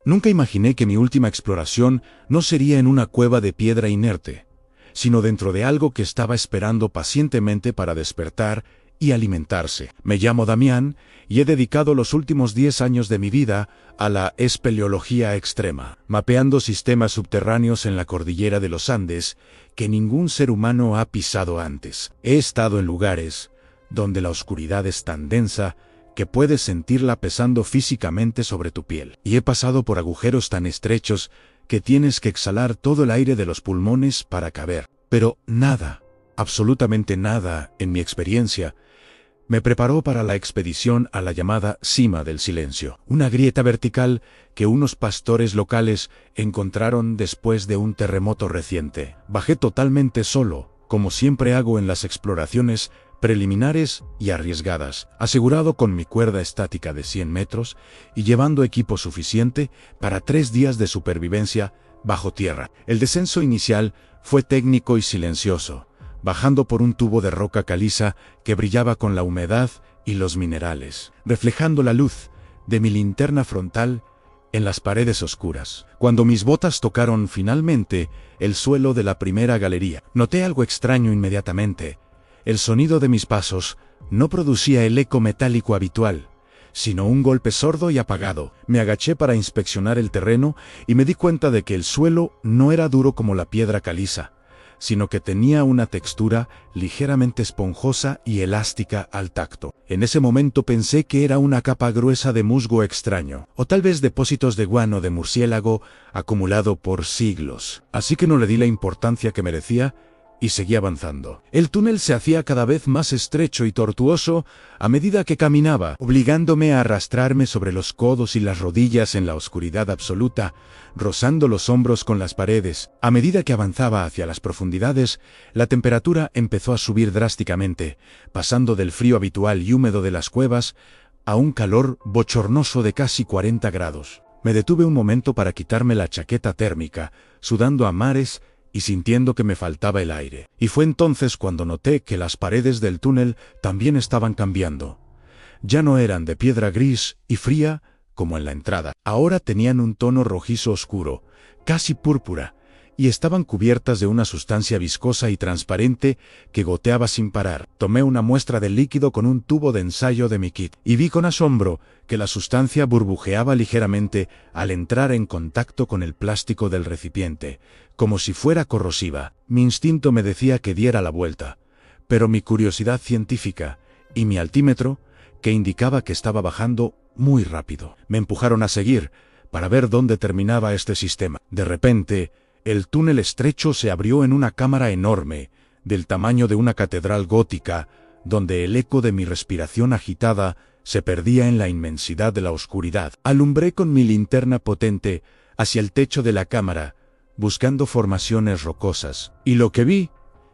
Nunca imaginé que mi última exploración no sería en una cueva de piedra inerte, sino dentro de algo que estaba esperando pacientemente para despertar y alimentarse. Me llamo Damián y he dedicado los últimos 10 años de mi vida a la espeleología extrema, mapeando sistemas subterráneos en la cordillera de los Andes que ningún ser humano ha pisado antes. He estado en lugares donde la oscuridad es tan densa que puedes sentirla pesando físicamente sobre tu piel. Y he pasado por agujeros tan estrechos que tienes que exhalar todo el aire de los pulmones para caber. Pero nada, absolutamente nada, en mi experiencia, me preparó para la expedición a la llamada Cima del Silencio, una grieta vertical que unos pastores locales encontraron después de un terremoto reciente. Bajé totalmente solo, como siempre hago en las exploraciones preliminares y arriesgadas, asegurado con mi cuerda estática de 100 metros y llevando equipo suficiente para 3 días de supervivencia bajo tierra. El descenso inicial fue técnico y silencioso, bajando por un tubo de roca caliza que brillaba con la humedad y los minerales, reflejando la luz de mi linterna frontal en las paredes oscuras. Cuando mis botas tocaron finalmente el suelo de la primera galería, noté algo extraño inmediatamente. El sonido de mis pasos no producía el eco metálico habitual, sino un golpe sordo y apagado. Me agaché para inspeccionar el terreno y me di cuenta de que el suelo no era duro como la piedra caliza, sino que tenía una textura ligeramente esponjosa y elástica al tacto. En ese momento pensé que era una capa gruesa de musgo extraño, o tal vez depósitos de guano de murciélago acumulado por siglos. Así que no le di la importancia que merecía y seguí avanzando. El túnel se hacía cada vez más estrecho y tortuoso a medida que caminaba, obligándome a arrastrarme sobre los codos y las rodillas en la oscuridad absoluta, rozando los hombros con las paredes. A medida que avanzaba hacia las profundidades, la temperatura empezó a subir drásticamente, pasando del frío habitual y húmedo de las cuevas a un calor bochornoso de casi 40 grados. Me detuve un momento para quitarme la chaqueta térmica, sudando a mares y sintiendo que me faltaba el aire. Y fue entonces cuando noté que las paredes del túnel también estaban cambiando. Ya no eran de piedra gris y fría como en la entrada. Ahora tenían un tono rojizo oscuro, casi púrpura, y estaban cubiertas de una sustancia viscosa y transparente que goteaba sin parar. Tomé una muestra del líquido con un tubo de ensayo de mi kit, y vi con asombro que la sustancia burbujeaba ligeramente al entrar en contacto con el plástico del recipiente, como si fuera corrosiva. Mi instinto me decía que diera la vuelta, pero mi curiosidad científica y mi altímetro, que indicaba que estaba bajando muy rápido, me empujaron a seguir para ver dónde terminaba este sistema. De repente, el túnel estrecho se abrió en una cámara enorme, del tamaño de una catedral gótica, donde el eco de mi respiración agitada se perdía en la inmensidad de la oscuridad. Alumbré con mi linterna potente hacia el techo de la cámara, buscando formaciones rocosas, y lo que vi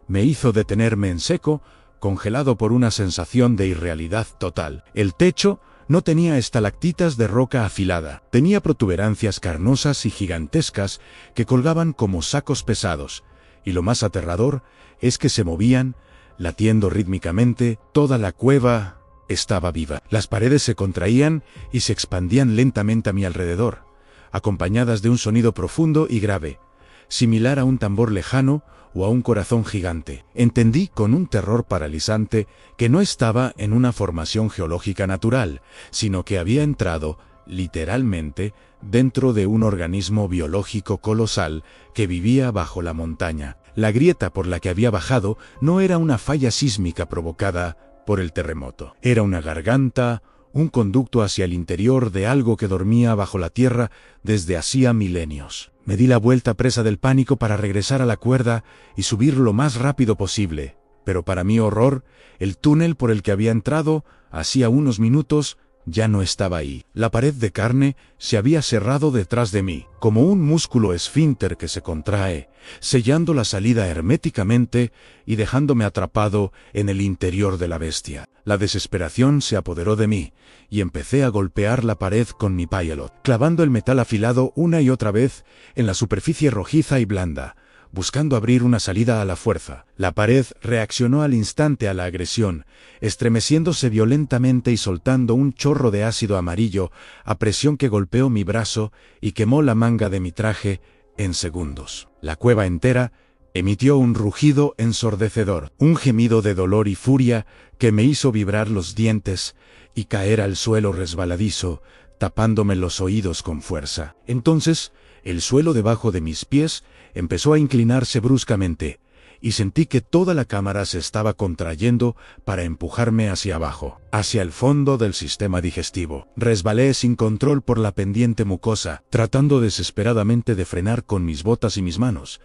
me hizo detenerme en seco, congelado por una sensación de irrealidad total. El techo no tenía estalactitas de roca afilada, tenía protuberancias carnosas y gigantescas que colgaban como sacos pesados, y lo más aterrador es que se movían, latiendo rítmicamente. Toda la cueva estaba viva. Las paredes se contraían y se expandían lentamente a mi alrededor, acompañadas de un sonido profundo y grave, similar a un tambor lejano o a un corazón gigante. Entendí con un terror paralizante que no estaba en una formación geológica natural, sino que había entrado, literalmente, dentro de un organismo biológico colosal que vivía bajo la montaña. La grieta por la que había bajado no era una falla sísmica provocada por el terremoto. Era una garganta, un conducto hacia el interior de algo que dormía bajo la tierra desde hacía milenios. Me di la vuelta presa del pánico para regresar a la cuerda y subir lo más rápido posible, pero para mi horror, el túnel por el que había entrado hacía unos minutos ya no estaba ahí. La pared de carne se había cerrado detrás de mí, como un músculo esfínter que se contrae, sellando la salida herméticamente y dejándome atrapado en el interior de la bestia. La desesperación se apoderó de mí, y empecé a golpear la pared con mi pilot, clavando el metal afilado una y otra vez en la superficie rojiza y blanda, buscando abrir una salida a la fuerza. La pared reaccionó al instante a la agresión, estremeciéndose violentamente y soltando un chorro de ácido amarillo a presión que golpeó mi brazo y quemó la manga de mi traje en segundos. La cueva entera emitió un rugido ensordecedor, un gemido de dolor y furia que me hizo vibrar los dientes y caer al suelo resbaladizo, tapándome los oídos con fuerza. Entonces, el suelo debajo de mis pies empezó a inclinarse bruscamente, y sentí que toda la cámara se estaba contrayendo para empujarme hacia abajo, hacia el fondo del sistema digestivo. Resbalé sin control por la pendiente mucosa, tratando desesperadamente de frenar con mis botas y mis manos,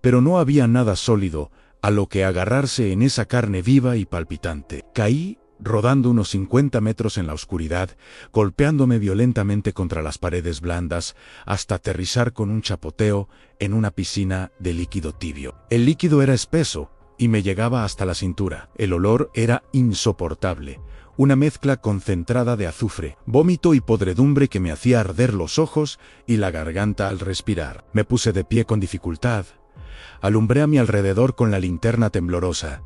pero no había nada sólido a lo que agarrarse en esa carne viva y palpitante. Caí rodando unos 50 metros en la oscuridad, golpeándome violentamente contra las paredes blandas, hasta aterrizar con un chapoteo en una piscina de líquido tibio. El líquido era espeso y me llegaba hasta la cintura. El olor era insoportable, una mezcla concentrada de azufre, vómito y podredumbre que me hacía arder los ojos y la garganta al respirar. Me puse de pie con dificultad. Alumbré a mi alrededor con la linterna temblorosa,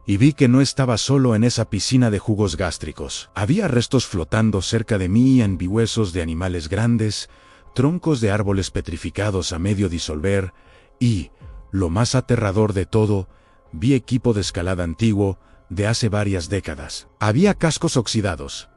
y vi que no estaba solo en esa piscina de jugos gástricos. Había restos flotando cerca de mí en vihuesos de animales grandes, troncos de árboles petrificados a medio disolver y, lo más aterrador de todo, vi equipo de escalada antiguo de hace varias décadas. Había cascos oxidados,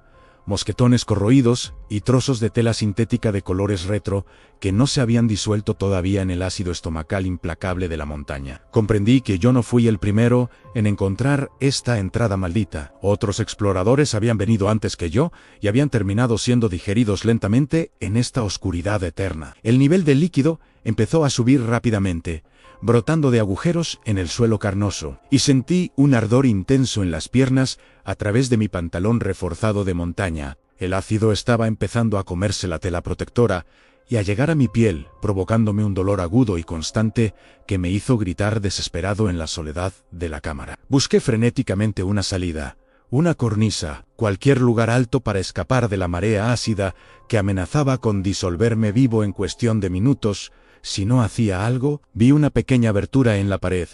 mosquetones corroídos y trozos de tela sintética de colores retro que no se habían disuelto todavía en el ácido estomacal implacable de la montaña. Comprendí que yo no fui el primero en encontrar esta entrada maldita. Otros exploradores habían venido antes que yo y habían terminado siendo digeridos lentamente en esta oscuridad eterna. El nivel del líquido empezó a subir rápidamente, brotando de agujeros en el suelo carnoso, y sentí un ardor intenso en las piernas a través de mi pantalón reforzado de montaña. El ácido estaba empezando a comerse la tela protectora y a llegar a mi piel, provocándome un dolor agudo y constante que me hizo gritar desesperado en la soledad de la cámara. Busqué frenéticamente una salida, una cornisa, cualquier lugar alto para escapar de la marea ácida que amenazaba con disolverme vivo en cuestión de minutos. Si no hacía algo, vi una pequeña abertura en la pared,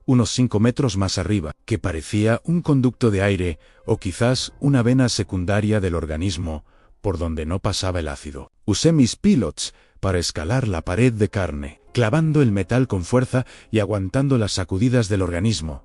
unos 5 metros más arriba, que parecía un conducto de aire o quizás una vena secundaria del organismo por donde no pasaba el ácido. Usé mis pilots para escalar la pared de carne, clavando el metal con fuerza y aguantando las sacudidas del organismo,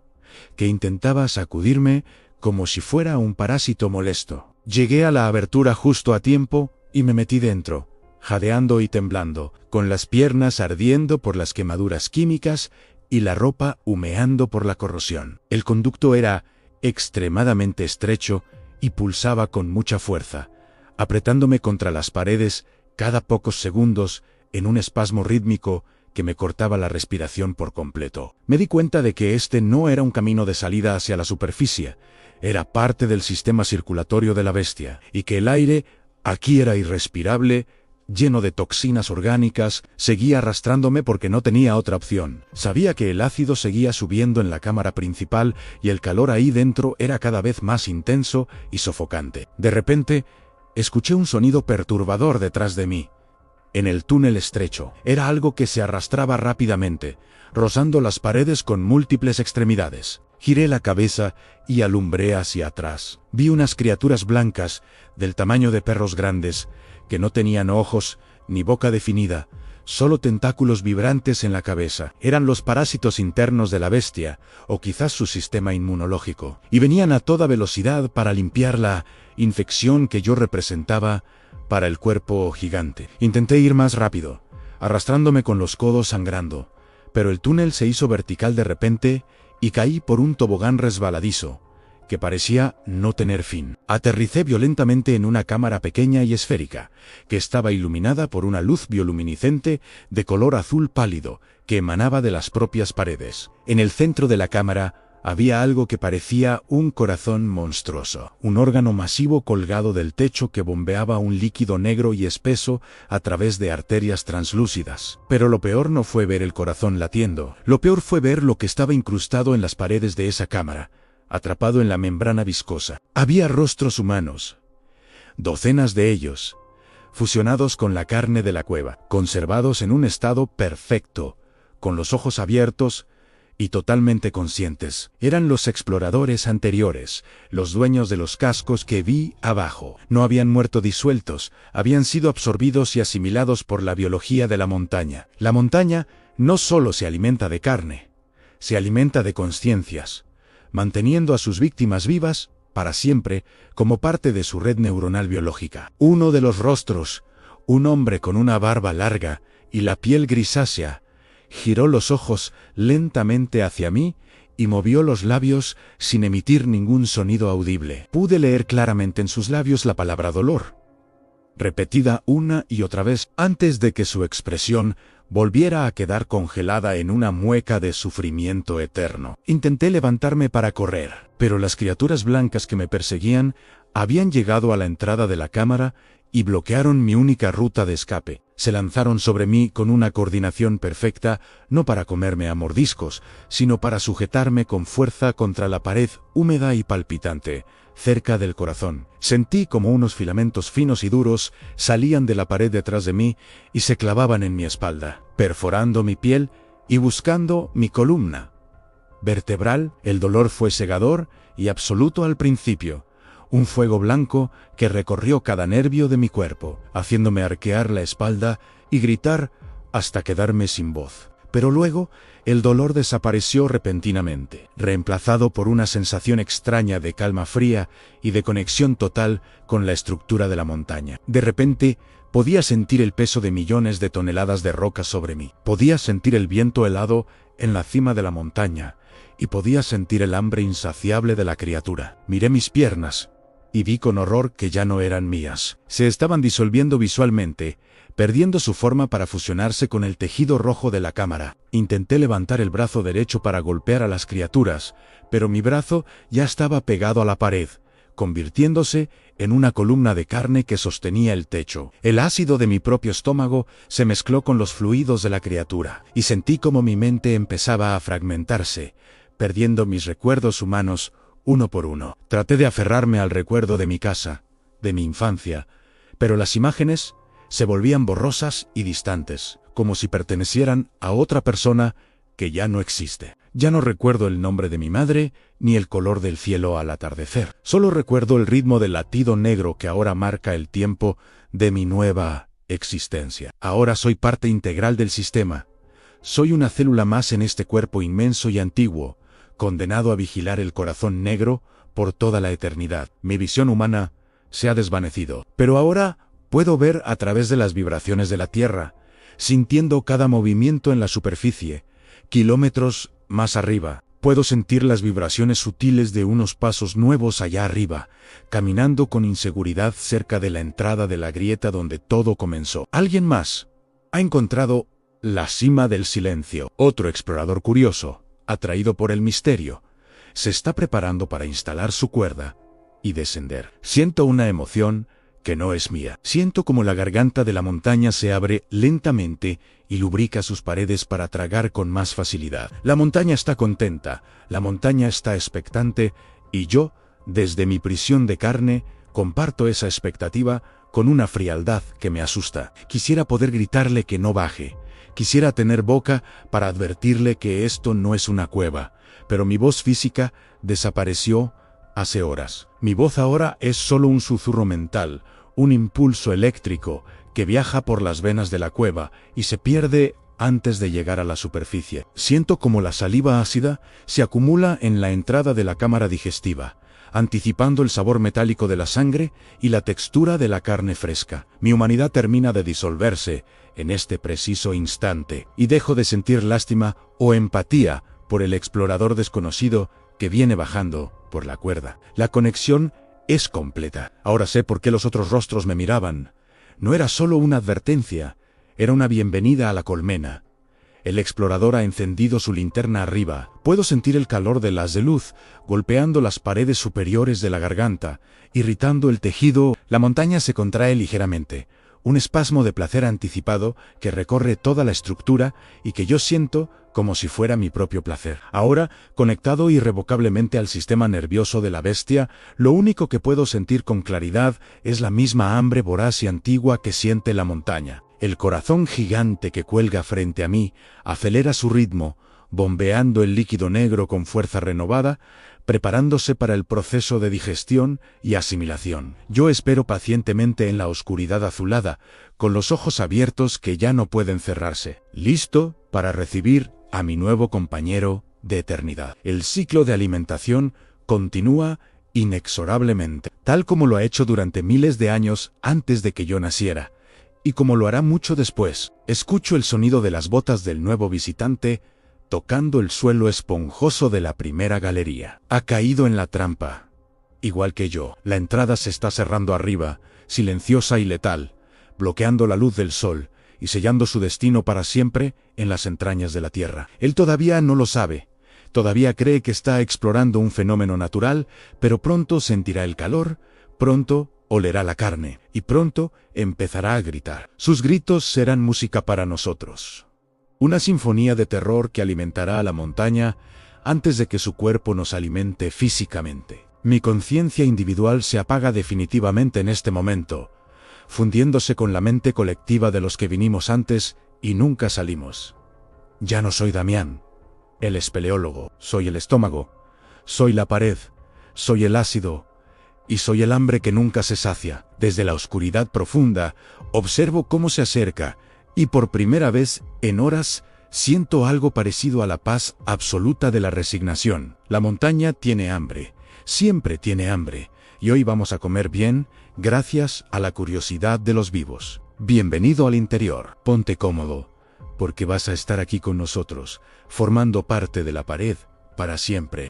que intentaba sacudirme como si fuera un parásito molesto. Llegué a la abertura justo a tiempo y me metí dentro, jadeando y temblando, con las piernas ardiendo por las quemaduras químicas y la ropa humeando por la corrosión. El conducto era extremadamente estrecho y pulsaba con mucha fuerza, apretándome contra las paredes cada pocos segundos en un espasmo rítmico que me cortaba la respiración por completo. Me di cuenta de que este no era un camino de salida hacia la superficie, era parte del sistema circulatorio de la bestia, y que el aire aquí era irrespirable, lleno de toxinas orgánicas, seguía arrastrándome porque no tenía otra opción. Sabía que el ácido seguía subiendo en la cámara principal y el calor ahí dentro era cada vez más intenso y sofocante. De repente, escuché un sonido perturbador detrás de mí. En el túnel estrecho, era algo que se arrastraba rápidamente, rozando las paredes con múltiples extremidades. Giré la cabeza y alumbré hacia atrás. Vi unas criaturas blancas, del tamaño de perros grandes, que no tenían ojos ni boca definida, solo tentáculos vibrantes en la cabeza. Eran los parásitos internos de la bestia, o quizás su sistema inmunológico, y venían a toda velocidad para limpiar la infección que yo representaba para el cuerpo gigante. Intenté ir más rápido, arrastrándome con los codos sangrando, pero el túnel se hizo vertical de repente y caí por un tobogán resbaladizo, que parecía no tener fin. Aterricé violentamente en una cámara pequeña y esférica, que estaba iluminada por una luz bioluminiscente de color azul pálido, que emanaba de las propias paredes. En el centro de la cámara había algo que parecía un corazón monstruoso, un órgano masivo colgado del techo que bombeaba un líquido negro y espeso a través de arterias translúcidas. Pero lo peor no fue ver el corazón latiendo, lo peor fue ver lo que estaba incrustado en las paredes de esa cámara, atrapado en la membrana viscosa. Había rostros humanos, docenas de ellos, fusionados con la carne de la cueva, conservados en un estado perfecto, con los ojos abiertos y totalmente conscientes. Eran los exploradores anteriores, los dueños de los cascos que vi abajo. No habían muerto disueltos, habían sido absorbidos y asimilados por la biología de la montaña. La montaña no solo se alimenta de carne, se alimenta de conciencias, manteniendo a sus víctimas vivas para siempre como parte de su red neuronal biológica. Uno de los rostros, un hombre con una barba larga y la piel grisácea, giró los ojos lentamente hacia mí y movió los labios sin emitir ningún sonido audible. Pude leer claramente en sus labios la palabra dolor, repetida una y otra vez antes de que su expresión volviera a quedar congelada en una mueca de sufrimiento eterno. Intenté levantarme para correr, pero las criaturas blancas que me perseguían habían llegado a la entrada de la cámara y bloquearon mi única ruta de escape. Se lanzaron sobre mí con una coordinación perfecta, no para comerme a mordiscos, sino para sujetarme con fuerza contra la pared húmeda y palpitante, cerca del corazón. Sentí como unos filamentos finos y duros salían de la pared detrás de mí y se clavaban en mi espalda, perforando mi piel y buscando mi columna vertebral. El dolor fue cegador y absoluto al principio. Un fuego blanco que recorrió cada nervio de mi cuerpo, haciéndome arquear la espalda y gritar hasta quedarme sin voz. Pero luego, el dolor desapareció repentinamente, reemplazado por una sensación extraña de calma fría y de conexión total con la estructura de la montaña. De repente, podía sentir el peso de millones de toneladas de roca sobre mí. Podía sentir el viento helado en la cima de la montaña, y podía sentir el hambre insaciable de la criatura. Miré mis piernas y vi con horror que ya no eran mías. Se estaban disolviendo visualmente, perdiendo su forma para fusionarse con el tejido rojo de la cámara. Intenté levantar el brazo derecho para golpear a las criaturas, pero mi brazo ya estaba pegado a la pared, convirtiéndose en una columna de carne que sostenía el techo. El ácido de mi propio estómago se mezcló con los fluidos de la criatura, y sentí como mi mente empezaba a fragmentarse, perdiendo mis recuerdos humanos uno por uno. Traté de aferrarme al recuerdo de mi casa, de mi infancia, pero las imágenes se volvían borrosas y distantes, como si pertenecieran a otra persona que ya no existe. Ya no recuerdo el nombre de mi madre, ni el color del cielo al atardecer. Solo recuerdo el ritmo del latido negro que ahora marca el tiempo de mi nueva existencia. Ahora soy parte integral del sistema. Soy una célula más en este cuerpo inmenso y antiguo, condenado a vigilar el corazón negro por toda la eternidad. Mi visión humana se ha desvanecido, pero ahora puedo ver a través de las vibraciones de la Tierra, sintiendo cada movimiento en la superficie, kilómetros más arriba. Puedo sentir las vibraciones sutiles de unos pasos nuevos allá arriba, caminando con inseguridad cerca de la entrada de la grieta donde todo comenzó. Alguien más ha encontrado la cima del silencio. Otro explorador curioso, atraído por el misterio, se está preparando para instalar su cuerda y descender. Siento una emoción que no es mía. Siento como la garganta de la montaña se abre lentamente y lubrica sus paredes para tragar con más facilidad. La montaña está contenta, la montaña está expectante, y yo, desde mi prisión de carne, comparto esa expectativa con una frialdad que me asusta. Quisiera poder gritarle que no baje. Quisiera tener boca para advertirle que esto no es una cueva, pero mi voz física desapareció hace horas. Mi voz ahora es solo un susurro mental, un impulso eléctrico que viaja por las venas de la cueva y se pierde antes de llegar a la superficie. Siento como la saliva ácida se acumula en la entrada de la cámara digestiva, anticipando el sabor metálico de la sangre y la textura de la carne fresca. Mi humanidad termina de disolverse en este preciso instante, y dejo de sentir lástima o empatía por el explorador desconocido que viene bajando por la cuerda. La conexión es completa. Ahora sé por qué los otros rostros me miraban. No era solo una advertencia, era una bienvenida a la colmena. El explorador ha encendido su linterna arriba. Puedo sentir el calor del haz de luz, golpeando las paredes superiores de la garganta, irritando el tejido. La montaña se contrae ligeramente, un espasmo de placer anticipado que recorre toda la estructura y que yo siento como si fuera mi propio placer. Ahora, conectado irrevocablemente al sistema nervioso de la bestia, lo único que puedo sentir con claridad es la misma hambre voraz y antigua que siente la montaña. El corazón gigante que cuelga frente a mí acelera su ritmo, bombeando el líquido negro con fuerza renovada, preparándose para el proceso de digestión y asimilación. Yo espero pacientemente en la oscuridad azulada, con los ojos abiertos que ya no pueden cerrarse, listo para recibir a mi nuevo compañero de eternidad. El ciclo de alimentación continúa inexorablemente, tal como lo ha hecho durante miles de años antes de que yo naciera, y como lo hará mucho después. Escucho el sonido de las botas del nuevo visitante tocando el suelo esponjoso de la primera galería. Ha caído en la trampa, igual que yo. La entrada se está cerrando arriba, silenciosa y letal, bloqueando la luz del sol y sellando su destino para siempre en las entrañas de la tierra. Él todavía no lo sabe. Todavía cree que está explorando un fenómeno natural, pero pronto sentirá el calor, pronto olerá la carne, y pronto empezará a gritar. Sus gritos serán música para nosotros. Una sinfonía de terror que alimentará a la montaña antes de que su cuerpo nos alimente físicamente. Mi conciencia individual se apaga definitivamente en este momento, fundiéndose con la mente colectiva de los que vinimos antes y nunca salimos. Ya no soy Damián, el espeleólogo, soy el estómago, soy la pared, soy el ácido, y soy el hambre que nunca se sacia. Desde la oscuridad profunda, observo cómo se acerca, y por primera vez en horas siento algo parecido a la paz absoluta de la resignación. La montaña tiene hambre, siempre tiene hambre, y hoy vamos a comer bien, gracias a la curiosidad de los vivos. Bienvenido al interior. Ponte cómodo, porque vas a estar aquí con nosotros, formando parte de la pared para siempre.